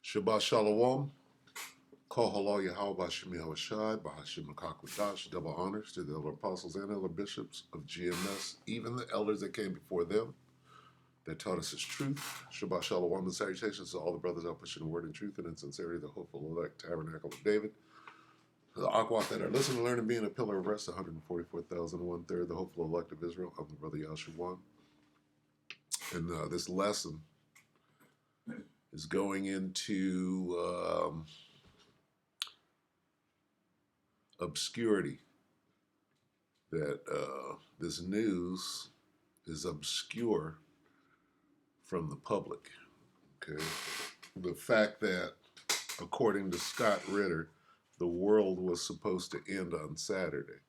Shabbat Shalom. Kol Halal Yahweh Bashim Yahushai, Bahashim Makakwadash, double honors to the elder apostles and elder bishops of GMS, even the elders that came before them that taught us his truth. Shabbat Shalom and salutations to all the brothers out pushing the word in truth and in sincerity, the hopeful elect tabernacle of David. The Akwat that are listening, learning, being a pillar of rest, 144,001 the hopeful elect of Israel. I'm the brother Yashuan. And this lesson is going into obscurity, that this news is obscure from the public. Okay, the fact that, according to Scott Ritter, the world was supposed to end on Saturday.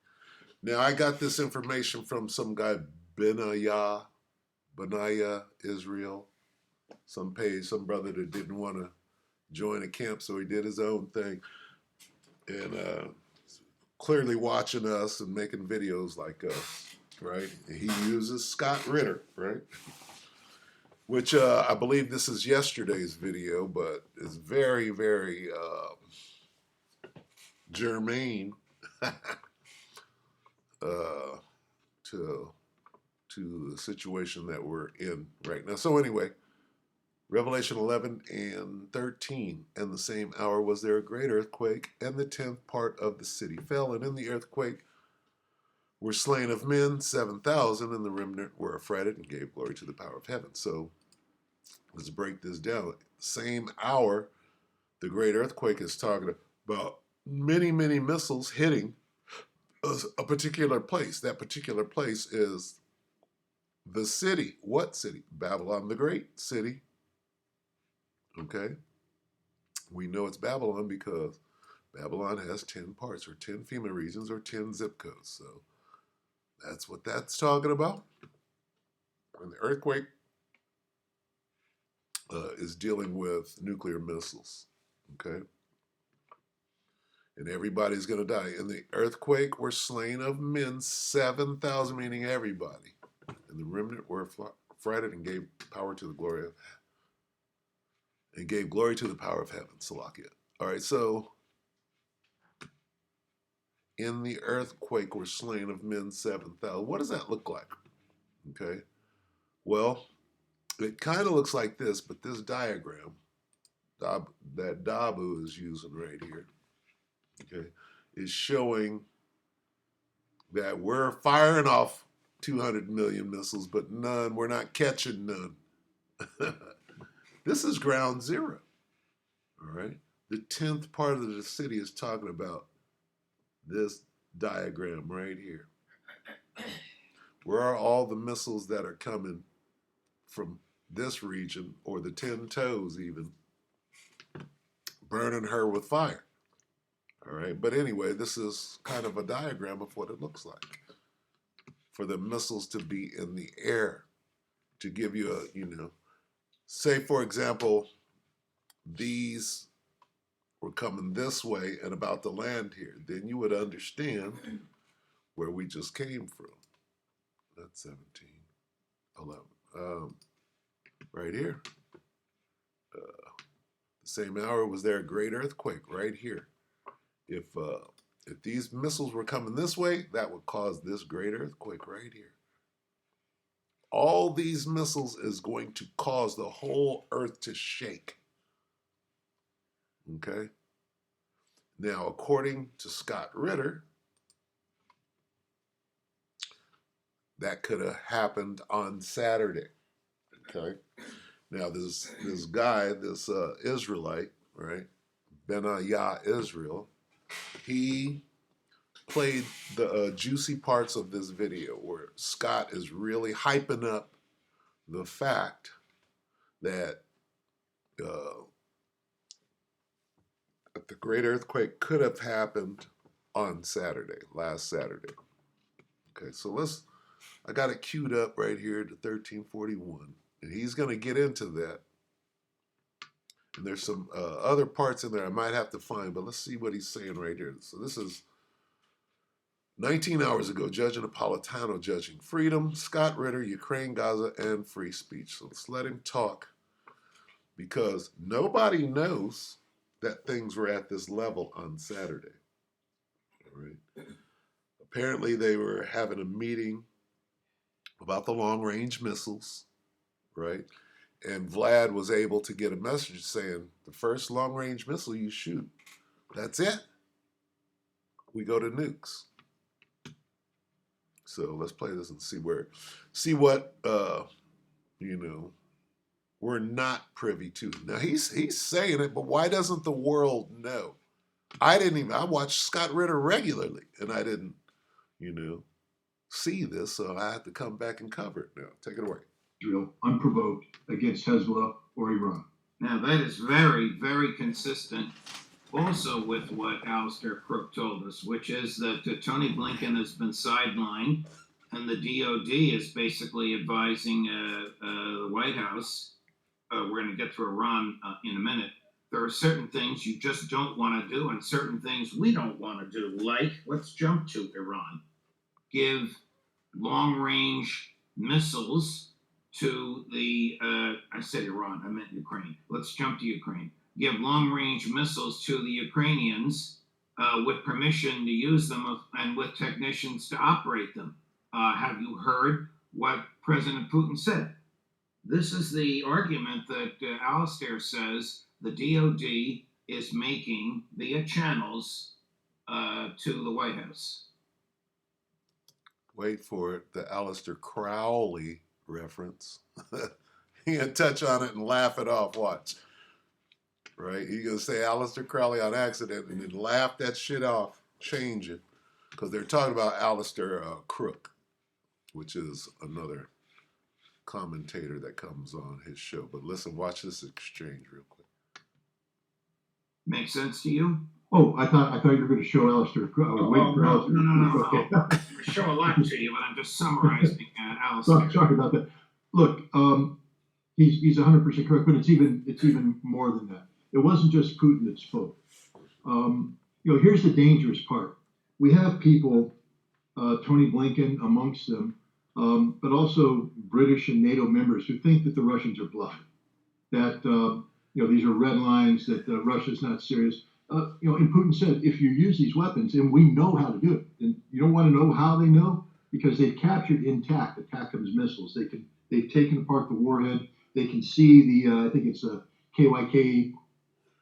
Now, I got this information from some guy, Benaya Israel, some page, some brother that didn't want to join a camp, so he did his own thing. And clearly watching us and making videos like us, right? And he uses Scott Ritter, right? Which I believe this is yesterday's video, but is very, very germane to the situation that we're in right now. So anyway, Revelation 11 and 13, and the same hour was there a great earthquake, and the 10th part of the city fell, and in the earthquake were slain of men 7,000, and the remnant were affrighted and gave glory to the power of heaven. So let's break this down. Same hour, the great earthquake is talking about many, many missiles hitting a particular place. That particular place is the city. What city? Babylon the Great city. Okay? We know it's Babylon because Babylon has 10 parts, or 10 FEMA regions, or 10 zip codes. So that's what that's talking about. And the earthquake is dealing with nuclear missiles. Okay? And everybody's going to die. In the earthquake were slain of men 7,000, meaning everybody. And the remnant were affrighted and gave power to the glory of, and gave glory to the power of heaven. Salakia. All right, so in the earthquake were slain of men 7,000. What does that look like? Okay. Well, it kind of looks like this, but this diagram that Dabu is using right here, okay, is showing that we're firing off 200 million missiles, but none, we're not catching none. This is ground zero, all right? The 10th part of the city is talking about this diagram right here. Where are all the missiles that are coming from this region, or the 10 toes even, burning her with fire? All right, but anyway, this is kind of a diagram of what it looks like for the missiles to be in the air, to give you a, say for example, these were coming this way and about to land here, then you would understand where we just came from. That's 17, 11. Right here. The same hour was there a great earthquake right here. If these missiles were coming this way, that would cause this great earthquake right here. All these missiles is going to cause the whole earth to shake. Okay? Now, according to Scott Ritter, that could have happened on Saturday. Okay? Now, this guy, this Israelite, right, Benaya Israel, he played the juicy parts of this video where Scott is really hyping up the fact that the great earthquake could have happened on Saturday, last Saturday. Okay, so I got it queued up right here to 1341, and he's going to get into that. And there's some other parts in there I might have to find, but let's see what he's saying right here. So this is 19 hours ago, Judge Napolitano judging freedom, Scott Ritter, Ukraine, Gaza, and free speech. So let's let him talk because nobody knows that things were at this level on Saturday. All right. Apparently, they were having a meeting about the long range missiles, right? And Vlad was able to get a message saying the first long range missile you shoot, that's it. We go to nukes. So let's play this and see what we're not privy to. Now he's saying it, but why doesn't the world know? I watch Scott Ritter regularly, and I didn't, see this, so I have to come back and cover it now. Take it away. Israel unprovoked against Hezbollah or Iran. Now that is very, very consistent also with what Alistair Crook told us, which is that Tony Blinken has been sidelined and the DOD is basically advising the White House. We're going to get to Iran in a minute. There are certain things you just don't want to do and certain things we don't want to do, like let's jump to Iran. Give long-range missiles to the, I said Iran, I meant Ukraine. Let's jump to Ukraine. Give long-range missiles to the Ukrainians with permission to use them and with technicians to operate them. Have you heard what President Putin said? This is the argument that Alistair says the DOD is making via channels to the White House. Wait for it, the Aleister Crowley reference. He can touch on it and laugh it off, watch. Right? He's going to say Aleister Crowley on accident and then laugh that shit off, change it. Because they're talking about Alistair Crook, which is another commentator that comes on his show. But listen, watch this exchange real quick. Make sense to you? Oh, I thought you were going to show Alistair. No. Okay. I show a lot to you, but I'm just summarizing Alistair. Sorry about that. Look, he's 100% correct, but it's even more than that. It wasn't just Putin that spoke. Here's the dangerous part. We have people, Tony Blinken amongst them, but also British and NATO members who think that the Russians are bluffing, that these are red lines, that Russia's not serious. And Putin said, if you use these weapons, and we know how to do it, and you don't want to know how they know, because they've captured intact the ATACMS missiles. They've taken apart the warhead. They can see the I think it's a KYK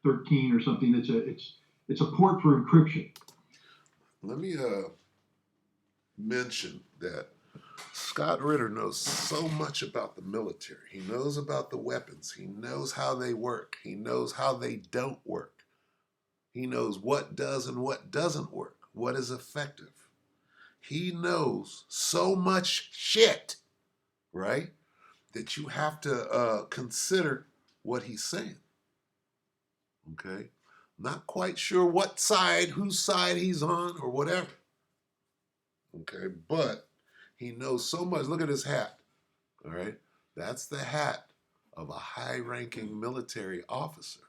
13 or something. It's a port for encryption. Let me mention that Scott Ritter knows so much about the military. He knows about the weapons. He knows how they work. He knows how they don't work. He knows what does and what doesn't work, what is effective. He knows so much shit, right, that you have to consider what he's saying. Okay? Not quite sure whose side he's on or whatever. Okay? But he knows so much. Look at his hat. All right? That's the hat of a high-ranking military officer.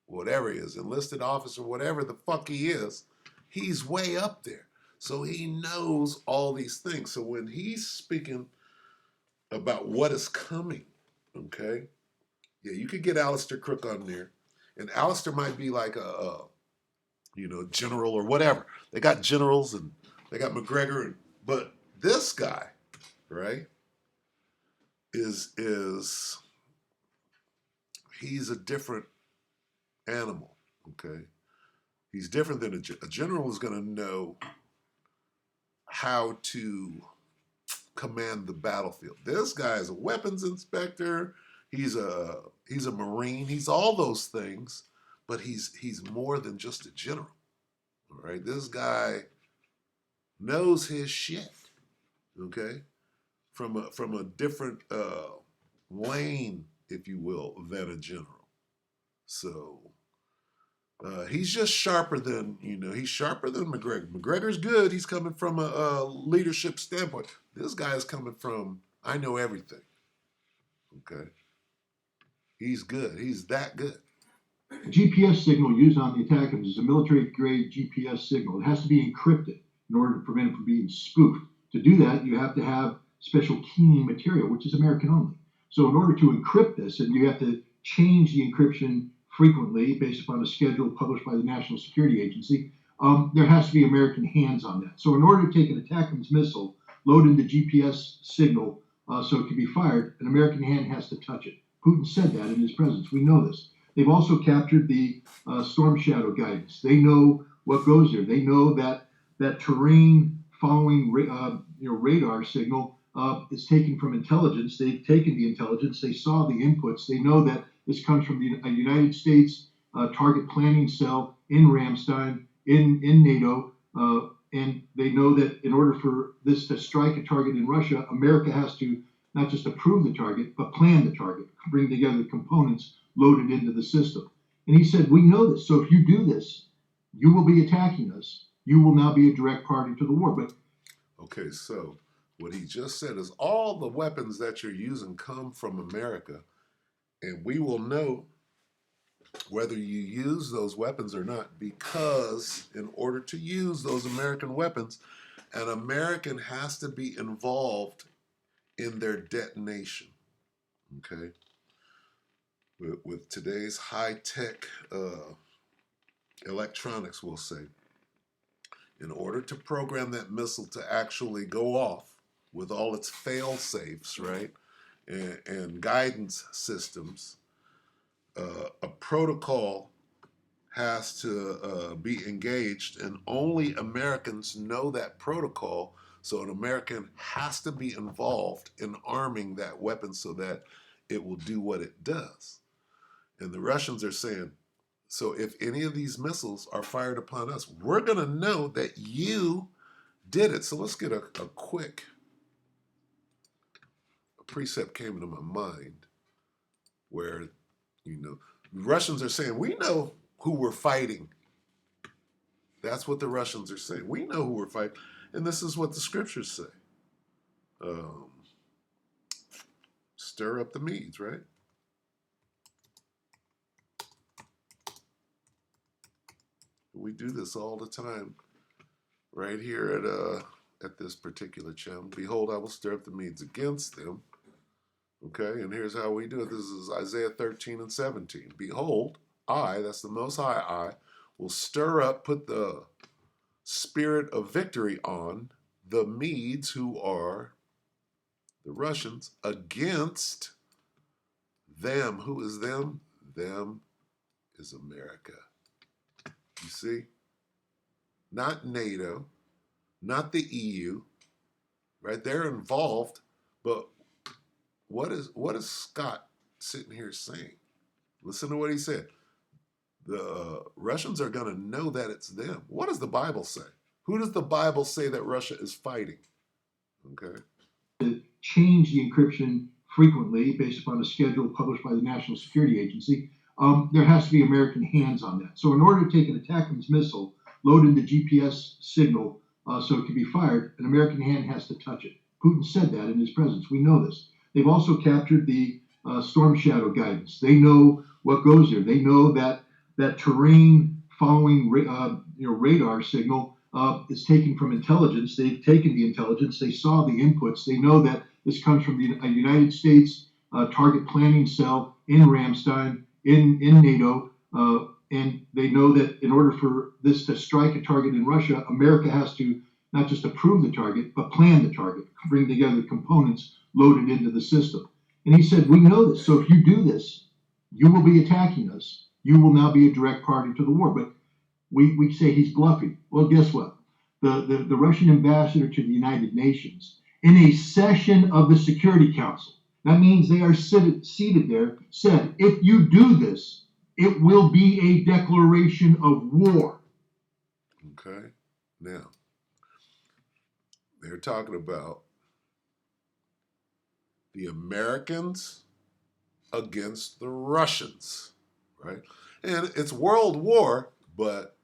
Whatever he is, enlisted officer, whatever the fuck he is, he's way up there. So he knows all these things. So when he's speaking about what is coming, okay, yeah, you could get Alistair Crook on there. And Alistair might be like a general or whatever. They got generals and they got McGregor. But this guy, right, is he's a different animal, okay? He's different than a general is going to know how to command the battlefield. This guy is a weapons inspector. He's a Marine. He's all those things, but he's more than just a general. All right, this guy knows his shit. Okay, from a different lane, if you will, than a general. So he's just sharper than he's sharper than McGregor. McGregor's good. He's coming from a leadership standpoint. This guy is coming from I know everything. Okay. He's good. He's that good. The GPS signal used on the ATACMS is a military-grade GPS signal. It has to be encrypted in order to prevent it from being spoofed. To do that, you have to have special keying material, which is American only. So in order to encrypt this, and you have to change the encryption frequently based upon a schedule published by the National Security Agency, there has to be American hands on that. So in order to take an ATACMS missile, load in the GPS signal so it can be fired, an American hand has to touch it. Putin said that in his presence. We know this. They've also captured the Storm Shadow guidance. They know what goes there. They know that terrain following radar signal is taken from intelligence. They've taken the intelligence. They saw the inputs. They know that this comes from the United States target planning cell in Ramstein, in NATO, and they know that in order for this to strike a target in Russia, America has to not just approve the target, but plan the target, bring together the components loaded into the system. And he said, we know this. So if you do this, you will be attacking us. You will now be a direct party to the war. But Okay, so what he just said is all the weapons that you're using come from America, and we will know whether you use those weapons or not, because in order to use those American weapons, an American has to be involved in their detonation. Okay, with today's high-tech electronics, we'll say, in order to program that missile to actually go off with all its fail-safes, right, and guidance systems, a protocol has to be engaged, and only Americans know that protocol. So an American has to be involved in arming that weapon so that it will do what it does. And the Russians are saying, so if any of these missiles are fired upon us, we're going to know that you did it. So let's get a quick precept came into my mind where, the Russians are saying, we know who we're fighting. That's what the Russians are saying. We know who we're fighting. And this is what the scriptures say. Stir up the Medes, right? We do this all the time right here at this particular channel. Behold, I will stir up the Medes against them. Okay, and here's how we do it. This is Isaiah 13 and 17. Behold, I, that's the Most High I, will stir up, put the spirit of victory on the Medes, who are the Russians, against them. Who is them? Them is America. You see? Not NATO, not the EU, right? They're involved, but what is Scott sitting here saying? Listen to what he said. The Russians are going to know that it's them. What does the Bible say? Who does the Bible say that Russia is fighting? Okay. to change the encryption frequently based upon a schedule published by the National Security Agency, there has to be American hands on that. So in order to take an ATACMS missile, load in the GPS signal so it can be fired, an American hand has to touch it. Putin said that in his presence. We know this. They've also captured the Storm Shadow guidance. They know what goes there. They know that terrain following radar signal is taken from intelligence. They've taken the intelligence. They saw the inputs. They know that this comes from the United States target planning cell in Ramstein, in NATO, and they know that in order for this to strike a target in Russia, America has to not just approve the target, but plan the target, bring together the components loaded into the system. And he said, we know this. So if you do this, you will be attacking us. You will now be a direct party to the war. But we say he's bluffing. Well, guess what? The Russian ambassador to the United Nations, in a session of the Security Council, that means they are seated there, said, if you do this, it will be a declaration of war. Okay. Now, they're talking about the Americans against the Russians, right? And it's world war, but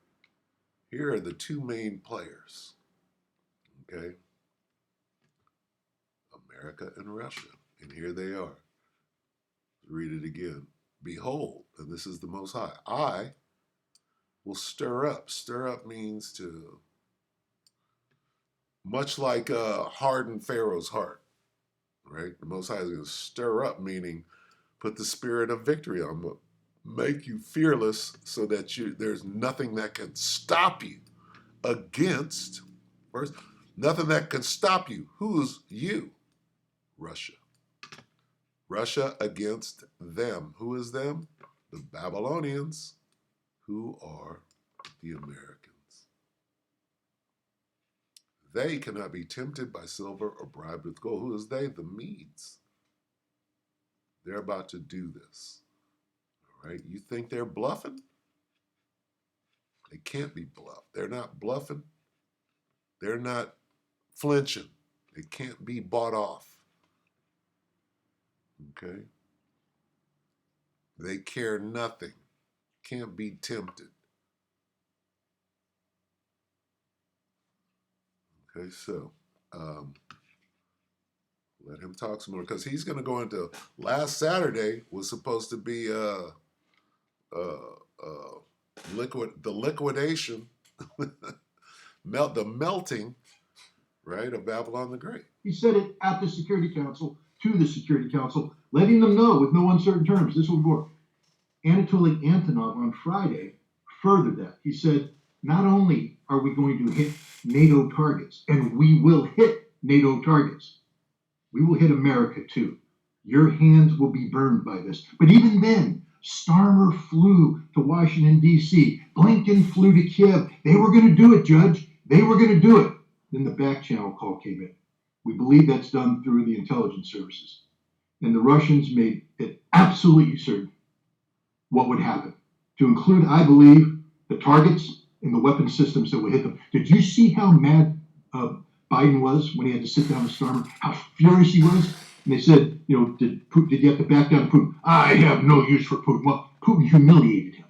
here are the two main players, okay? America and Russia. And here they are. Read it again. Behold, and this is the Most High, I will stir up. Stir up means to, much like harden Pharaoh's heart, right? The Most High is going to stir up, meaning put the spirit of victory on them, make you fearless so that there's nothing that can stop you against, first, nothing that can stop you. Who's you? Russia. Russia against them. Who is them? The Babylonians, who are the Americans. They cannot be tempted by silver or bribed with gold. Who is they? The Medes. They're about to do this. All right? You think they're bluffing? They can't be bluffed. They're not bluffing. They're not flinching. They can't be bought off. Okay? They care nothing. Can't be tempted. Okay, so let him talk some more because he's going to go into last Saturday was supposed to be the liquidation, the melting, right, of Babylon the Great. He said it at the Security Council, to the Security Council, letting them know with no uncertain terms this will work. Anatoly Antonov on Friday furthered that. He said, not only are we going to hit NATO targets, and we will hit NATO targets, we will hit America too. Your hands will be burned by this. But even then, Starmer flew to Washington, D.C. Blinken flew to Kiev. They were going to do it, Judge. They were going to do it. Then the back channel call came in. We believe that's done through the intelligence services. And the Russians made it absolutely certain what would happen, to include, I believe, the targets and the weapon systems that would hit them. Did you see how mad Biden was when he had to sit down with Starmer? How furious he was? And they said, you know, did you have to back down Putin? I have no use for Putin. Well, Putin humiliated him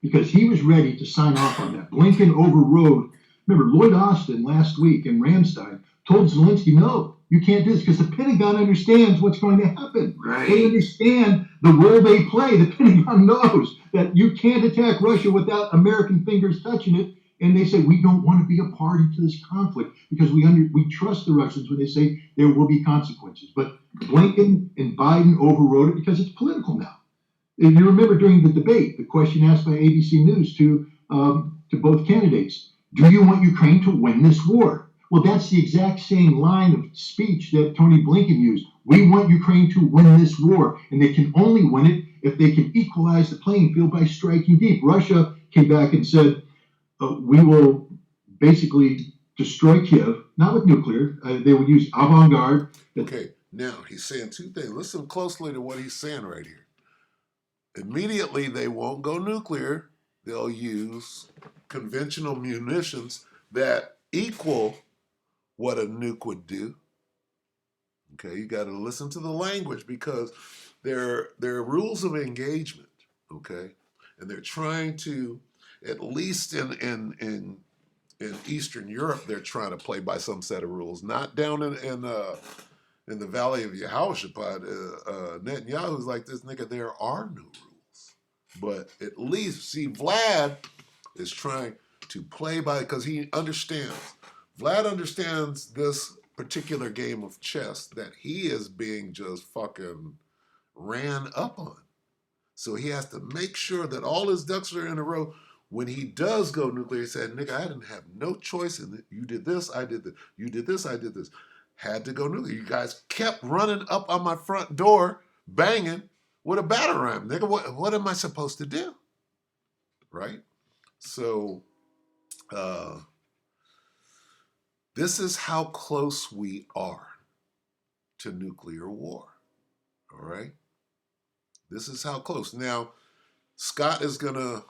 because he was ready to sign off on that. Blinken overrode. Remember, Lloyd Austin last week in Ramstein told Zelensky, no, you can't do this because the Pentagon understands what's going to happen. Right. They understand the role they play. The Pentagon knows that you can't attack Russia without American fingers touching it. And they say, we don't want to be a party to this conflict because we trust the Russians when they say there will be consequences. But Blinken and Biden overrode it because it's political now. And you remember during the debate, the question asked by ABC News to both candidates, do you want Ukraine to win this war? Well, that's the exact same line of speech that Tony Blinken used. We want Ukraine to win this war, and they can only win it if they can equalize the playing field by striking deep. Russia came back and said, we will basically destroy Kiev, not with nuclear. They would use avant-garde. Okay, now he's saying two things. Listen closely to what he's saying right here. Immediately, they won't go nuclear. They'll use conventional munitions that equal what a nuke would do. Okay, you got to listen to the language because there are rules of engagement. Okay, and they're trying to, at least in Eastern Europe, they're trying to play by some set of rules. Not down in the Valley of Yehoshaphat. Netanyahu's like this nigga. There are no rules, but at least see Vlad is trying to play by because he understands. Vlad understands this particular game of chess that he is being just fucking ran up on. So he has to make sure that all his ducks are in a row. When he does go nuclear, he said, nigga, I didn't have no choice in it. You did this, I did this. You did this, I did this. Had to go nuclear. You guys kept running up on my front door, banging with a battle ram. Nigga, what am I supposed to do? Right? So, this is how close we are to nuclear war. All right? This is how close. Now, Scott is going to,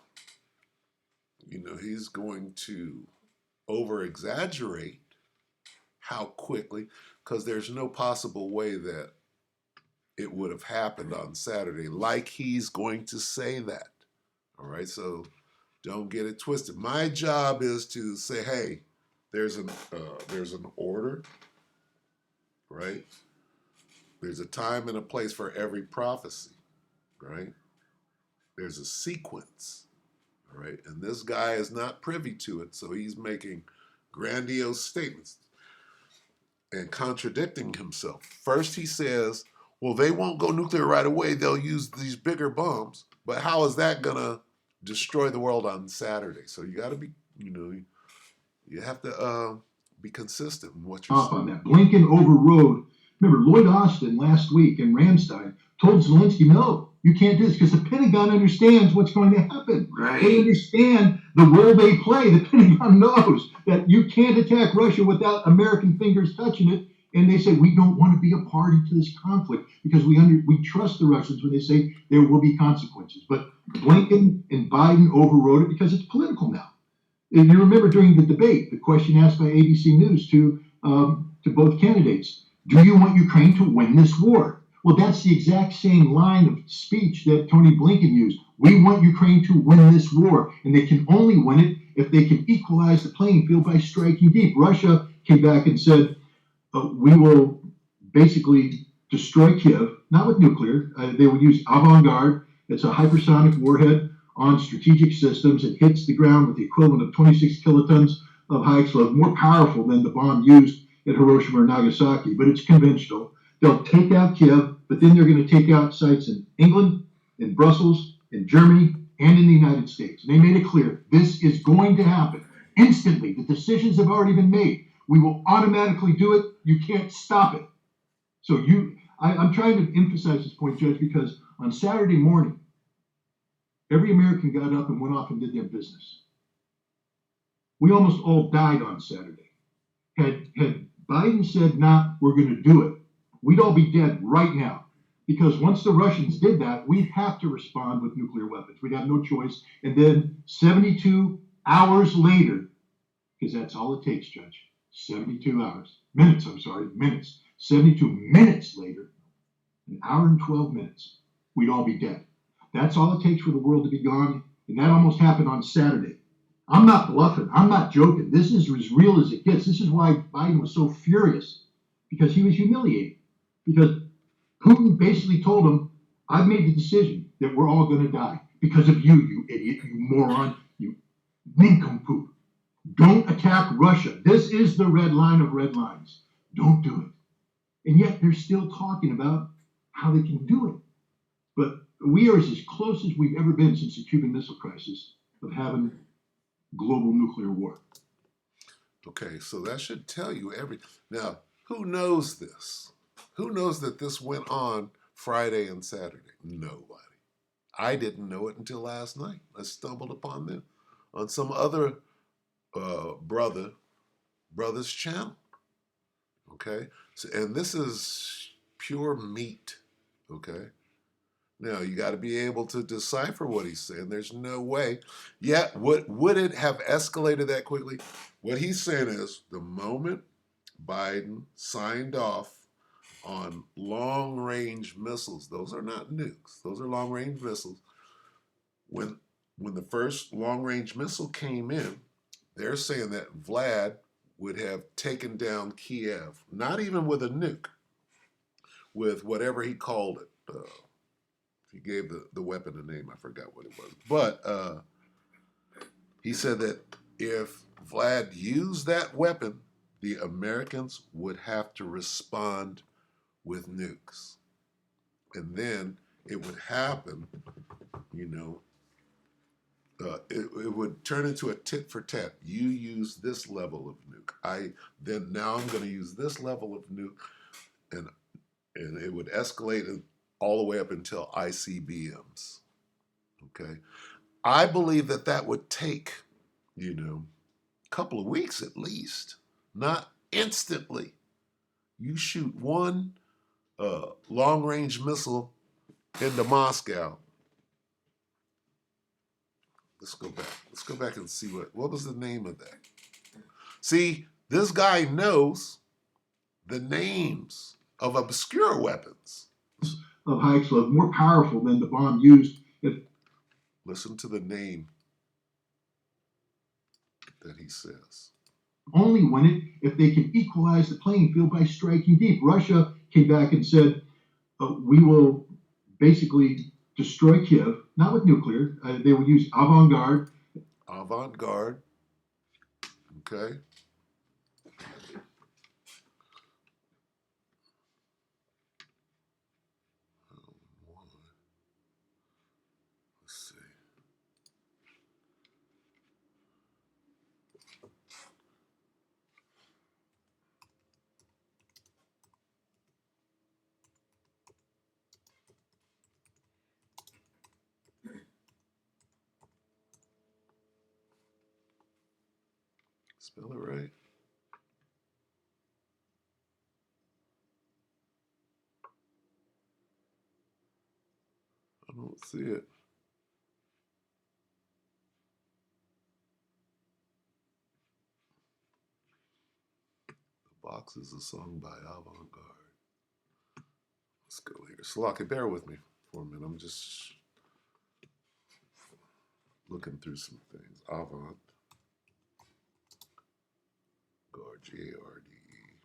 he's going to over-exaggerate how quickly, because there's no possible way that it would have happened on Saturday, like he's going to say that. All right? So don't get it twisted. My job is to say, hey, there's an order, right? There's a time and a place for every prophecy, right? There's a sequence, all right? And this guy is not privy to it, so he's making grandiose statements and contradicting himself. First he says, Well, they won't go nuclear right away. They'll use these bigger bombs. But how is that gonna destroy the world on Saturday? So you got to be, you have to be consistent in what you're Off saying. on that. Blinken overrode. Remember, Lloyd Austin last week in Ramstein told Zelensky, no, you can't do this because the Pentagon understands what's going to happen. They Right. understand the role they play. The Pentagon knows that you can't attack Russia without American fingers touching it. And they say, we don't want to be a party to this conflict because we trust the Russians when they say there will be consequences. But Blinken and Biden overrode it because it's political now. And you remember during the debate, the question asked by ABC News to both candidates, do you want Ukraine to win this war? Well, that's the exact same line of speech that Tony Blinken used. We want Ukraine to win this war, and they can only win it if they can equalize the playing field by striking deep. Russia came back and said, we will basically destroy Kiev, not with nuclear. They would use Avangard. It's a hypersonic warhead on strategic systems. It hits the ground with the equivalent of 26 kilotons of high explosive, more powerful than the bomb used at Hiroshima or Nagasaki, but it's conventional. They'll take out Kiev, but then they're going to take out sites in England, in Brussels, in Germany, and in the United States. And they made it clear this is going to happen instantly. The decisions have already been made. We will automatically do it. You can't stop it. So I'm trying to emphasize this point, Judge, because on Saturday morning, every American got up and went off and did their business. We almost all died on Saturday. Had Biden said, nah, we're going to do it, we'd all be dead right now. Because once the Russians did that, we'd have to respond with nuclear weapons. We'd have no choice. And then 72 hours later, because that's all it takes, Judge, 72 hours, minutes, 72 minutes later, an hour and 12 minutes, we'd all be dead. That's all it takes for the world to be gone. And that almost happened on Saturday. I'm not bluffing. I'm not joking. This is as real as it gets. This is why Biden was so furious, because he was humiliated. Because Putin basically told him, I've made the decision that we're all going to die because of you, you idiot, you moron, you nincompoop. Don't attack Russia. This is the red line of red lines. Don't do it. And yet they're still talking about how they can do it. But we are as close as we've ever been since the Cuban Missile Crisis of having global nuclear war. Okay, so that should tell you everything. Now, who knows this? Who knows that this went on Friday and Saturday? Nobody. I didn't know it until last night. I stumbled upon them on some other brother's channel. Okay, so, and this is pure meat. Okay. Now you got to be able to decipher what he's saying. There's no way. Yet, would it have escalated that quickly? What he's saying is the moment Biden signed off on long-range missiles, those are not nukes. Those are long-range missiles. When the first long-range missile came in, they're saying that Vlad would have taken down Kiev, not even with a nuke, with whatever he called it. He gave the weapon a name. I forgot what it was. But he said that if Vlad used that weapon, the Americans would have to respond with nukes. And then it would happen, it would turn into a tit for tat. You use this level of nuke. Now I'm going to use this level of nuke. And it would escalate all the way up until ICBMs. Okay, I believe that would take, a couple of weeks at least, not instantly. You shoot one long-range missile into Moscow. Let's go back. Let's go back and see what was the name of that. See, this guy knows the names of obscure weapons. Of high explosive, more powerful than the bomb used. Listen to the name that he says. Only win it if they can equalize the playing field by striking deep. Russia came back and said, we will basically destroy Kiev, not with nuclear. They will use Avangard. Avangard. Okay. Spell it right. I don't see it. The Box is a song by Avant Garde. Let's go here. Slocky, bear with me for a minute. I'm just looking through some things. Avant Garde, G-A-R-D-E.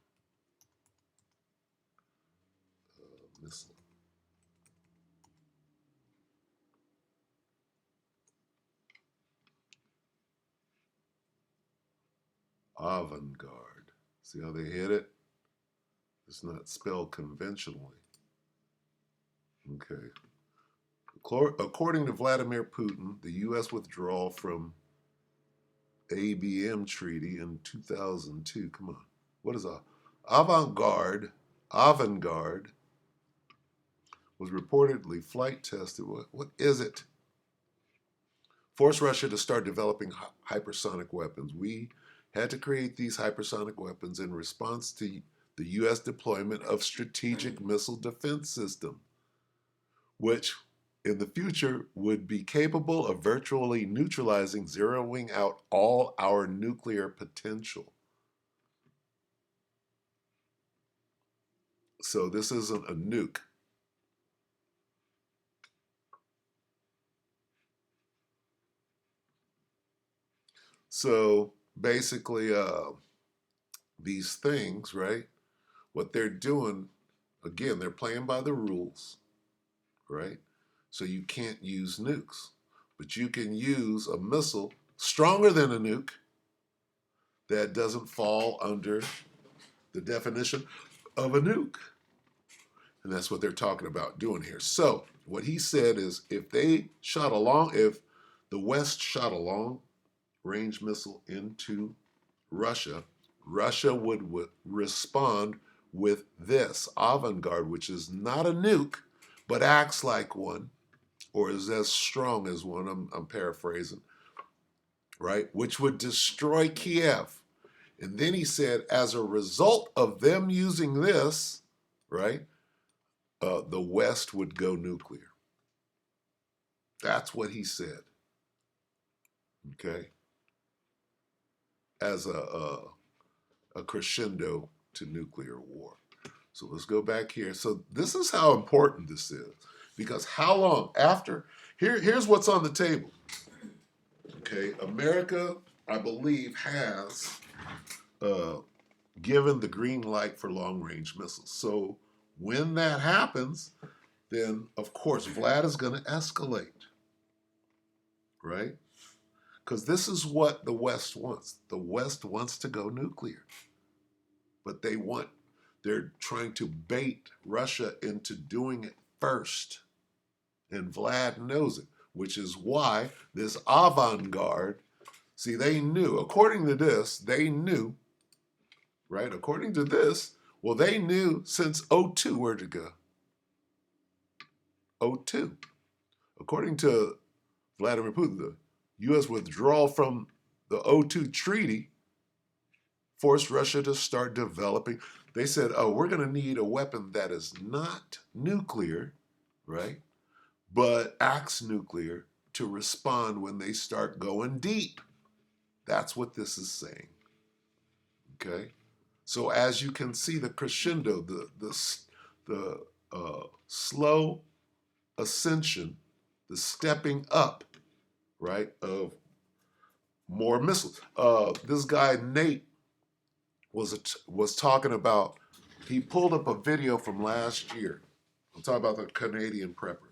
Missile. Avant-garde. See how they hit it? It's not spelled conventionally. Okay. According to Vladimir Putin, the U.S. withdrawal from ABM treaty in 2002. Come on. What is avant-garde? Avant-garde was reportedly flight tested. What is it? Forced Russia to start developing hypersonic weapons. We had to create these hypersonic weapons in response to the U.S. deployment of strategic missile defense system, which in the future would be capable of virtually neutralizing, zeroing out all our nuclear potential. So this isn't a nuke. So basically, these things, right? What they're doing, again, they're playing by the rules, right? So you can't use nukes, but you can use a missile stronger than a nuke that doesn't fall under the definition of a nuke. And that's what they're talking about doing here. So what he said is if the West shot a long range missile into Russia, Russia would respond with this avant-garde, which is not a nuke, but acts like one, or is as strong as one. I'm paraphrasing, right? Which would destroy Kiev. And then he said, as a result of them using this, right, the West would go nuclear. That's what he said. Okay, as a crescendo to nuclear war. So let's go back here. So this is how important this is, because how long after here's what's on the table. Okay, America, I believe, has given the green light for long-range missiles. So when that happens, then of course Vlad is going to escalate, right? Because this is what the West wants. The West wants to go nuclear, but they're trying to bait Russia into doing it first. And Vlad knows it, which is why this avant-garde, see, they knew, according to this, they knew, right? According to this, well, they knew since 02 where to go. 02. According to Vladimir Putin, the U.S. withdrawal from the 02 treaty forced Russia to start developing. They said, oh, we're going to need a weapon that is not nuclear, right? But acts nuclear to respond when they start going deep. That's what this is saying. Okay? So as you can see, the crescendo, the slow ascension, the stepping up, right, of more missiles. This guy Nate was talking about. He pulled up a video from last year. I'm talking about the Canadian prepper.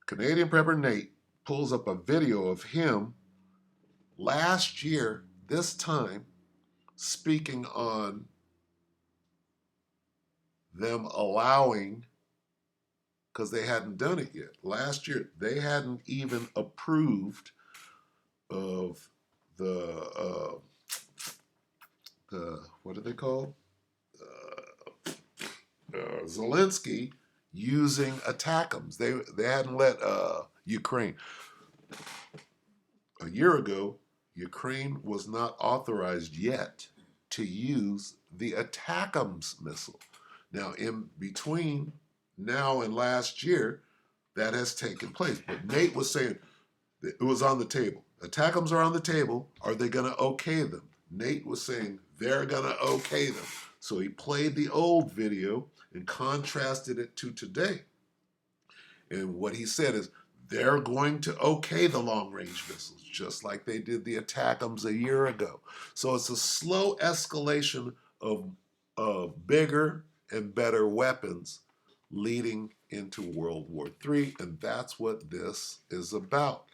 Canadian prepper Nate pulls up a video of him last year, this time, speaking on them allowing, because they hadn't done it yet. Last year, they hadn't even approved of the what are they called? Zelensky using ATACMS. They hadn't let Ukraine. A year ago, Ukraine was not authorized yet to use the ATACMS missile. Now, in between now and last year, that has taken place. But Nate was saying that it was on the table. ATACMS are on the table. Are they going to okay them? Nate was saying they're going to okay them. So he played the old video and contrasted it to today. And what he said is they're going to okay the long-range missiles, just like they did the ATACMS a year ago. So it's a slow escalation of bigger and better weapons leading into World War III, and that's what this is about.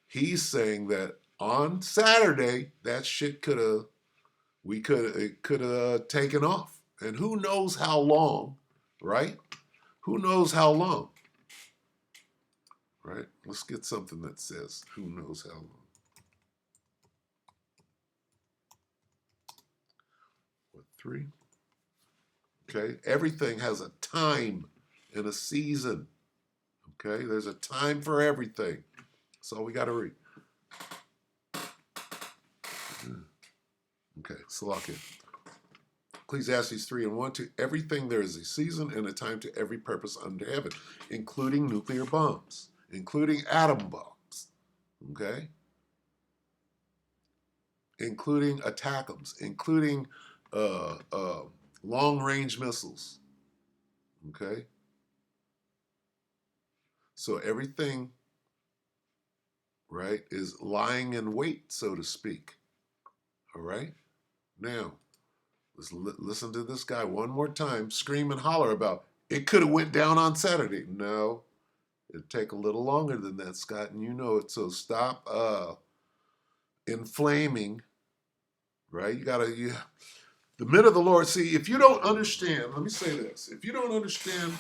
He's saying that on Saturday, that shit could have taken off. And who knows how long, right? Who knows how long? Right? Let's get something that says who knows how long. What, 3? Okay, everything has a time and a season. Okay, there's a time for everything. That's all we got to read. Okay, Salakia. Ecclesiastes 3:1, to everything there is a season and a time to every purpose under heaven, including nuclear bombs, including atom bombs, okay? Including ATACMS, including long-range missiles, okay? So everything, right, is lying in wait, so to speak, all right? Now, let's listen to this guy one more time, scream and holler about, it could have went down on Saturday. No, it'd take a little longer than that, Scott, and you know it. So stop inflaming, right? The men of the Lord, see, if you don't understand, let me say this. If you don't understand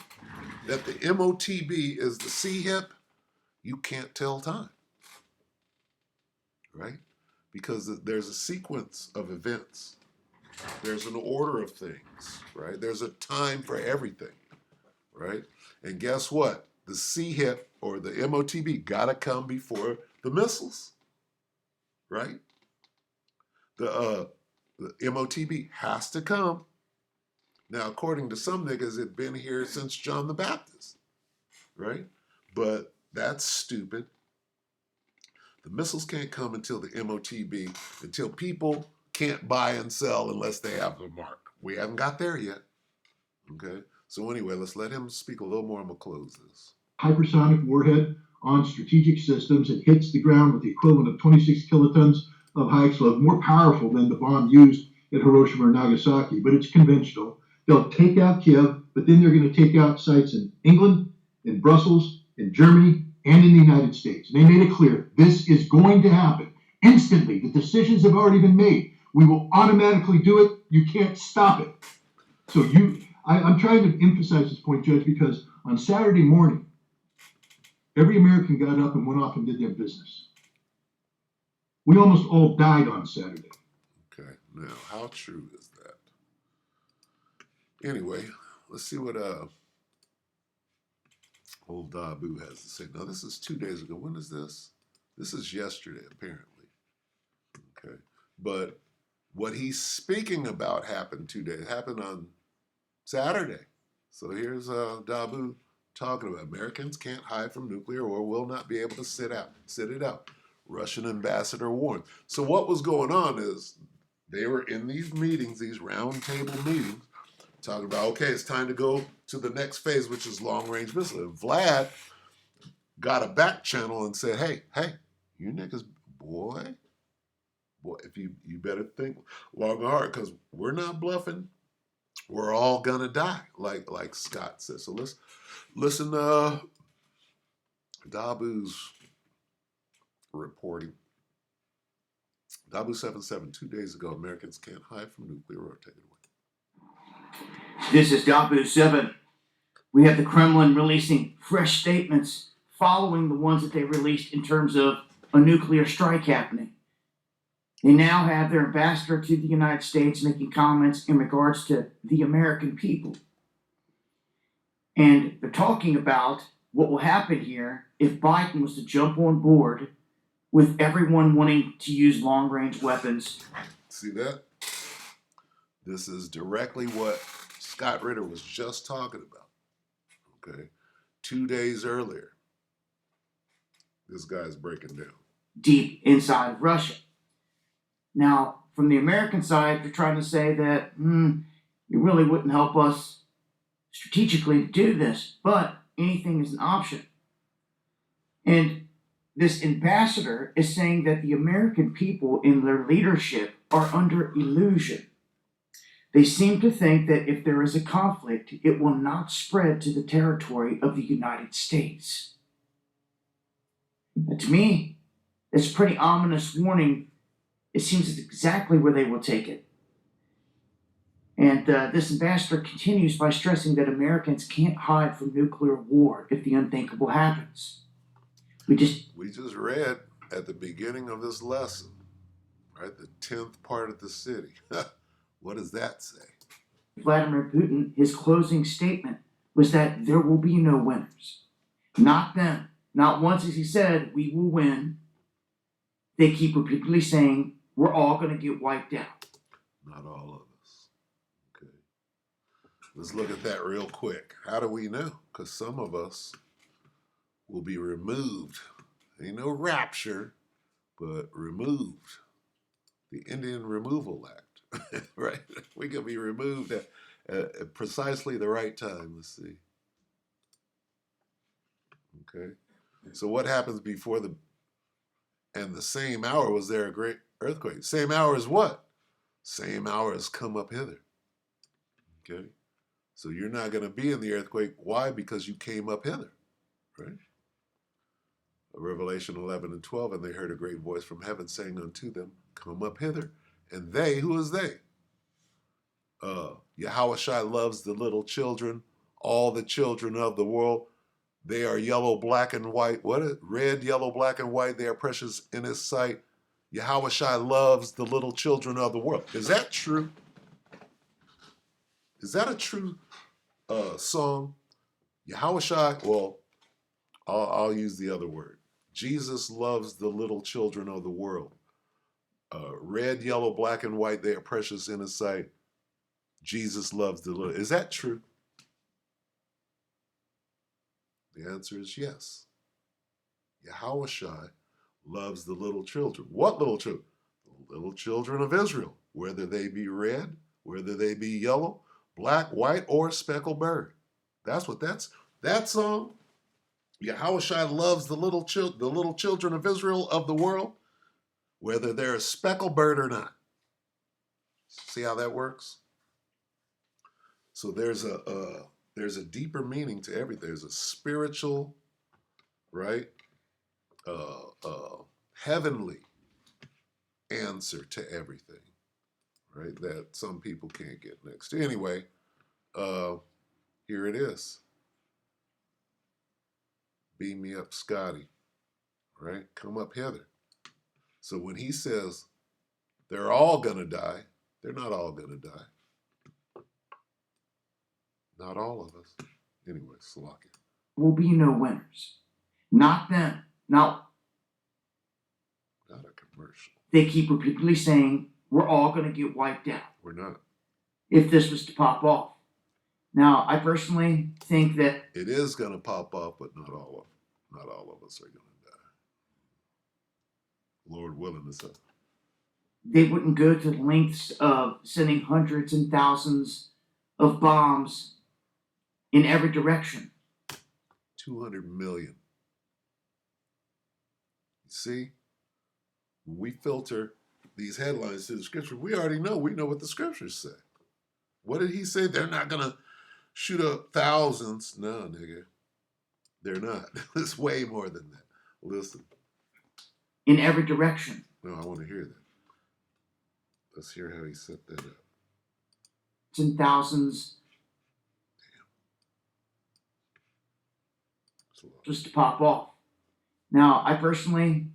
that the MOTB is the CHIP, you can't tell time, right? Because there's a sequence of events. There's an order of things, right? There's a time for everything, right? And guess what? The CHIP or the MOTB got to come before the missiles, right? The MOTB has to come. Now, according to some niggas, it's been here since John the Baptist, right? But that's stupid. The missiles can't come until the MOTB, until people can't buy and sell unless they have the mark. We haven't got there yet. Okay. So anyway, let's let him speak a little more. I'm gonna close this. Hypersonic warhead on strategic systems. It hits the ground with the equivalent of 26 kilotons of high explosive, more powerful than the bomb used at Hiroshima or Nagasaki, but it's conventional. They'll take out Kiev, but then they're going to take out sites in England, in Brussels, in Germany, and in the United States. And they made it clear this is going to happen instantly. The decisions have already been made. We will automatically do it. You can't stop it. So I'm trying to emphasize this point, Judge, because on Saturday morning, every American got up and went off and did their business. We almost all died on Saturday. Okay, now how true is that? Anyway, let's see what old Dabu has to say. Now this is 2 days ago. When is this? This is yesterday, apparently. Okay, but what he's speaking about happened happened on Saturday. So here's Dabu talking about Americans can't hide from nuclear or will not be able to sit it out. Russian ambassador warned. So what was going on is they were in these meetings, these round table meetings, talking about, okay, it's time to go to the next phase, which is long-range missile. And Vlad got a back channel and said, hey, you niggas, boy, if you better think long and hard, because we're not bluffing. We're all gonna die, like Scott said. So let's listen to Dabu's reporting. Dabu 77, 2 days ago, Americans can't hide from nuclear war. Take it away. This is Dabu 7. We have the Kremlin releasing fresh statements following the ones that they released in terms of a nuclear strike happening. They now have their ambassador to the United States making comments in regards to the American people. And they're talking about what will happen here if Biden was to jump on board with everyone wanting to use long range weapons. See that? This is directly what Scott Ritter was just talking about. Okay. 2 days earlier, this guy's breaking down. Deep inside of Russia. Now, from the American side, they're trying to say that you really wouldn't help us strategically to do this, but anything is an option. And this ambassador is saying that the American people in their leadership are under illusion. They seem to think that if there is a conflict, it will not spread to the territory of the United States. But to me, it's a pretty ominous warning. It seems it's exactly where they will take it. And this ambassador continues by stressing that Americans can't hide from nuclear war if the unthinkable happens. We just read at the beginning of this lesson, right? The 10th part of the city. What does that say? Vladimir Putin, his closing statement was that there will be no winners. Not them. Not once has he said, we will win. They keep repeatedly saying, we're all going to get wiped out. Not all of us. Okay. Let's look at that real quick. How do we know? Because some of us will be removed. Ain't no rapture, but removed. The Indian Removal Act. Right? We can be removed at precisely the right time. Let's see. Okay. So what happens before the same hour was there a great earthquake? Same hour as what? Same hour as come up hither. Okay. So you're not going to be in the earthquake. Why? Because you came up hither. Right? Revelation 11 and 12, and they heard a great voice from heaven saying unto them, come up hither. And they, who is they? Yahushua loves the little children, all the children of the world. They are yellow, black, and white. What is it? Red, yellow, black, and white. They are precious in his sight. Yahushua loves the little children of the world. Is that true? Is that a true song? Yahushua, well, I'll use the other word. Jesus loves the little children of the world. Red, yellow, black, and white, they are precious in his sight. Jesus loves the little. Is that true? The answer is yes. Yahushua loves the little children. What little children? The little children of Israel, whether they be red, whether they be yellow, black, white, or speckled bird. That's what that song. Yahushua loves the little children of Israel of the world, whether they're a speckled bird or not. See how that works? So there's a deeper meaning to everything. There's a spiritual, right, heavenly answer to everything, right, that some people can't get next to. Anyway, here it is. Beam me up, Scotty, right? Come up hither. So when he says they're all going to die, they're not all going to die. Not all of us. Anyway, Salakia. Will be no winners. Not them. Not a commercial. They keep repeatedly saying, we're all going to get wiped out. We're not. If this was to pop off. Now, I personally think that it is going to pop off, but not all of us are going to die. Lord willing is up. They wouldn't go to the lengths of sending hundreds and thousands of bombs in every direction. 200 million. You see, when we filter these headlines to the scripture, we already know. We know what the scriptures say. What did he say? They're not going to shoot up thousands. No, nigga. They're not. It's way more than that. Listen. In every direction. No, I want to hear that. Let's hear how he set that up. And thousands. Damn. Just to pop off. Now, I personally,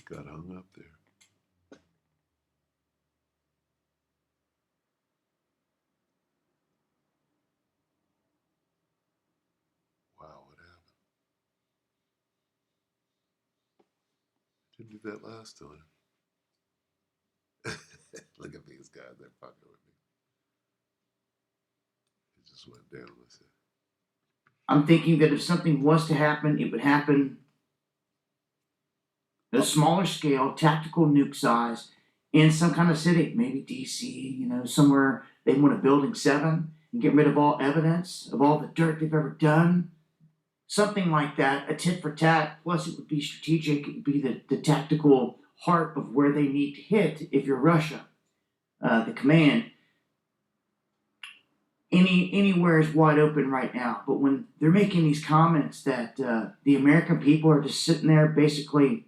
Got hung up there. Wow, what happened? Didn't do that last time. Look at these guys, they're fucking with me. It just went down. That's it. I'm thinking that if something was to happen, it would happen at a smaller scale, tactical nuke size, in some kind of city, maybe DC, somewhere they want a building 7 and get rid of all evidence of all the dirt they've ever done. Something like that, a tit for tat, plus it would be strategic, it would be the tactical heart of where they need to hit if you're Russia. The command, anywhere is wide open right now. But when they're making these comments that the American people are just sitting there basically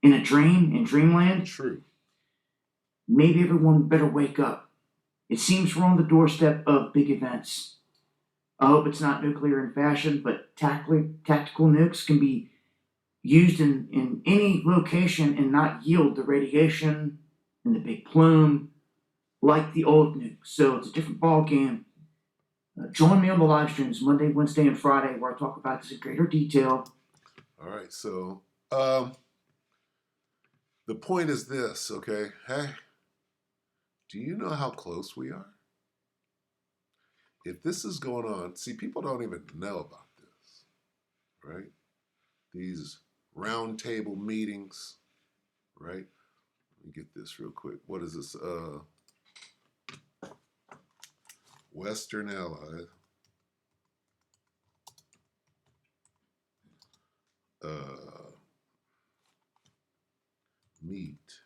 in dreamland, True. maybe everyone better wake up. It seems we're on the doorstep of big events. I hope it's not nuclear in fashion, but tactical nukes can be used in any location and not yield the radiation and the big plume like the old nukes. So it's a different ball game. Join me on the live streams Monday, Wednesday, and Friday where I talk about this in greater detail. All right, so the point is this, okay? Hey, do you know how close we are? If this is going on, see, people don't even know about this, right? These roundtable meetings, right? Let me get this real quick. What is this? Western Allies. Meet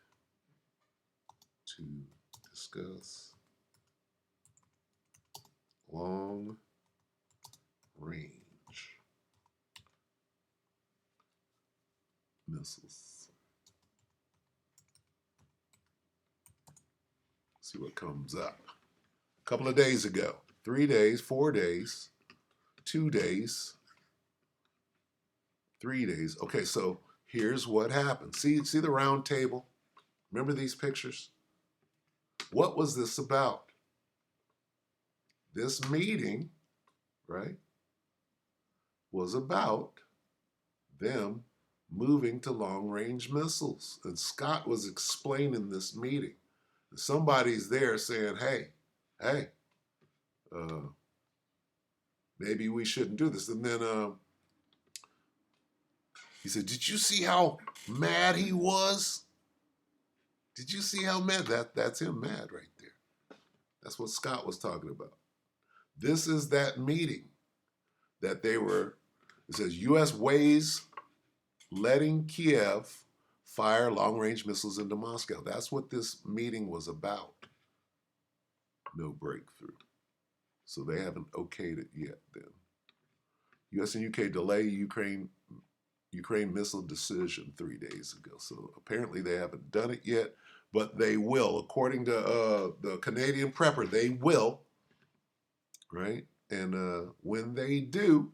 to discuss long range missiles. See what comes up. A couple of days ago, 3 days, 4 days, 2 days, 3 days. Okay, so here's what happened. See the round table? Remember these pictures? What was this about? This meeting, right, was about them moving to long-range missiles. And Scott was explaining this meeting. Somebody's there saying, hey, maybe we shouldn't do this. And then he said, did you see how mad he was? Did you see how mad? That's him mad right there. That's what Scott was talking about. This is that meeting that they were, it says U.S. weighs letting Kiev fire long-range missiles into Moscow. That's what this meeting was about. No breakthrough. So they haven't okayed it yet then. U.S. and U.K. delay Ukraine missile decision 3 days ago. So apparently they haven't done it yet, but they will. According to the Canadian prepper, they will. Right? And when they do,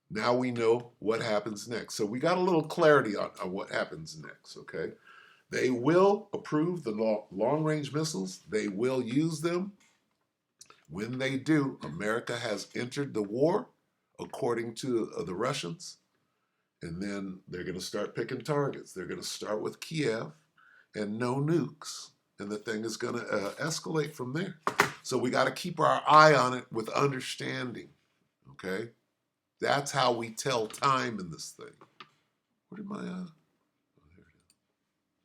now we know what happens next. So we got a little clarity on what happens next, okay? They will approve the long-range missiles. They will use them. When they do, America has entered the war, according to the Russians. And then they're going to start picking targets. They're going to start with Kiev and no nukes. And the thing is going to escalate from there. So we got to keep our eye on it with understanding, okay? That's how we tell time in this thing. Where did my, oh, there it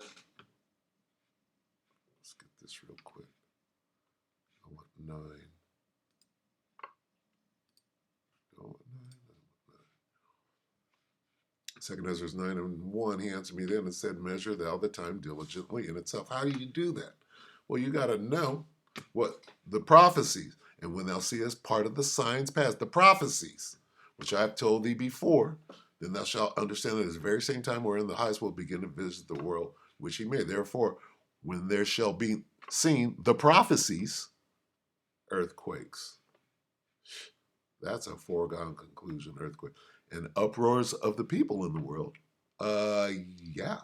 is. Let's get this real quick. I want 9. I want 9. Second Ezra's 9:1, he answered me then and said, measure thou the time diligently in itself. How do you do that? Well, you got to know what the prophecies, and when thou seest part of the signs past, the prophecies, which I have told thee before, then thou shalt understand that at the very same time wherein the highest will begin to visit the world which he made. Therefore, when there shall be seen the prophecies, earthquakes. That's a foregone conclusion, earthquake. And uproars of the people in the world, Yeah.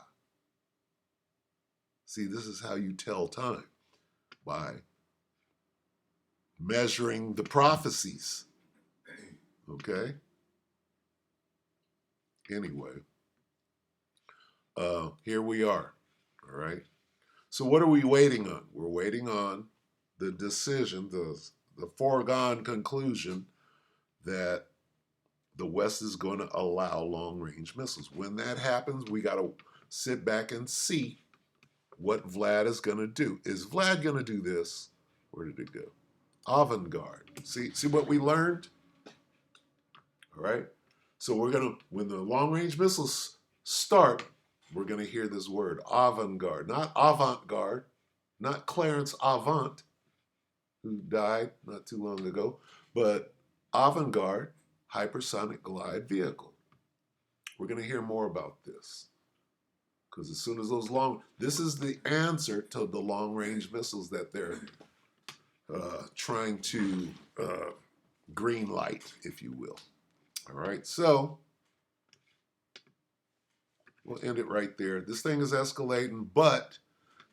See, this is how you tell time, by measuring the prophecies. Okay? Anyway, here we are. All right? So what are we waiting on? We're waiting on the decision, the foregone conclusion that the West is going to allow long-range missiles. When that happens, we got to sit back and see what Vlad is going to do. Is Vlad going to do this? Where did it go? Avant-garde. See what we learned? All right. So we're going to, when the long-range missiles start, we're going to hear this word, avant-garde. Not avant-garde, not Clarence Avant, who died not too long ago, but avant-garde hypersonic glide vehicle. We're going to hear more about this. Because as soon as this is the answer to the long-range missiles that they're trying to green light, if you will. All right, so we'll end it right there. This thing is escalating, but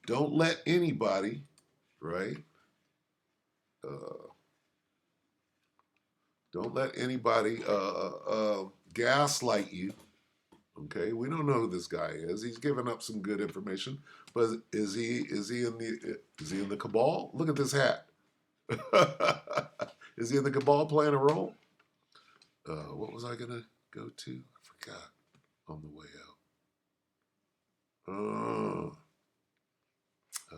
don't let anybody, right? Don't let anybody gaslight you. Okay, we don't know who this guy is. He's giving up some good information, but is he in the cabal? Look at this hat. Is he in the cabal playing a role? What was I gonna go to? I forgot on the way out. I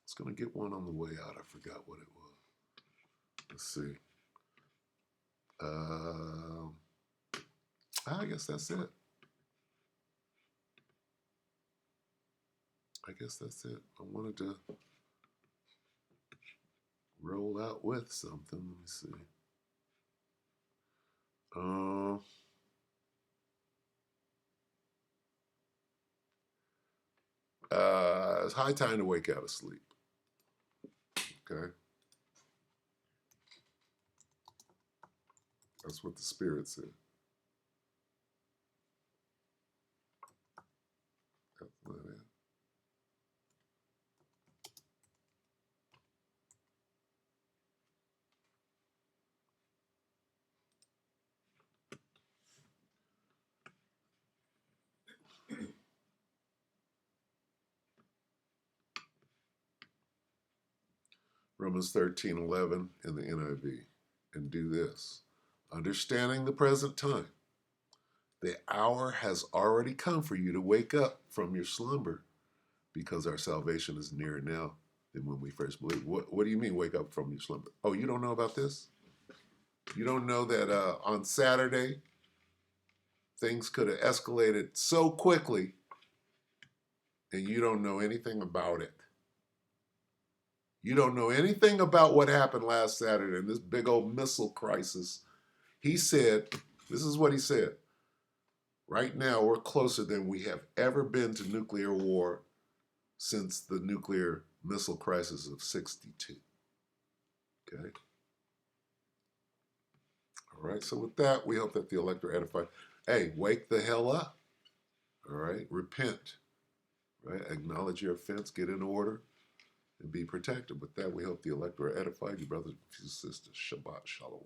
was gonna get one on the way out. I forgot what it was. Let's see. I guess that's it. I guess that's it. I wanted to roll out with something. Let me see. It's high time to wake out of sleep. Okay. That's what the Spirit said. That's not it. Romans 13:11 in the NIV. And do this. Understanding the present time. The hour has already come for you to wake up from your slumber, because our salvation is nearer now than when we first believed. What do you mean, wake up from your slumber? Oh, you don't know about this? You don't know that on Saturday, things could have escalated so quickly, and you don't know anything about it. You don't know anything about what happened last Saturday in this big old missile crisis. He said, this is what he said. Right now, we're closer than we have ever been to nuclear war since the nuclear missile crisis of '62. Okay? All right, so with that, we hope that the elect are edified. Hey, wake the hell up. All right? Repent. Right? Acknowledge your offense, get in order, and be protected. With that, we hope the elect are edified. You brothers and sisters, Shabbat Shalom.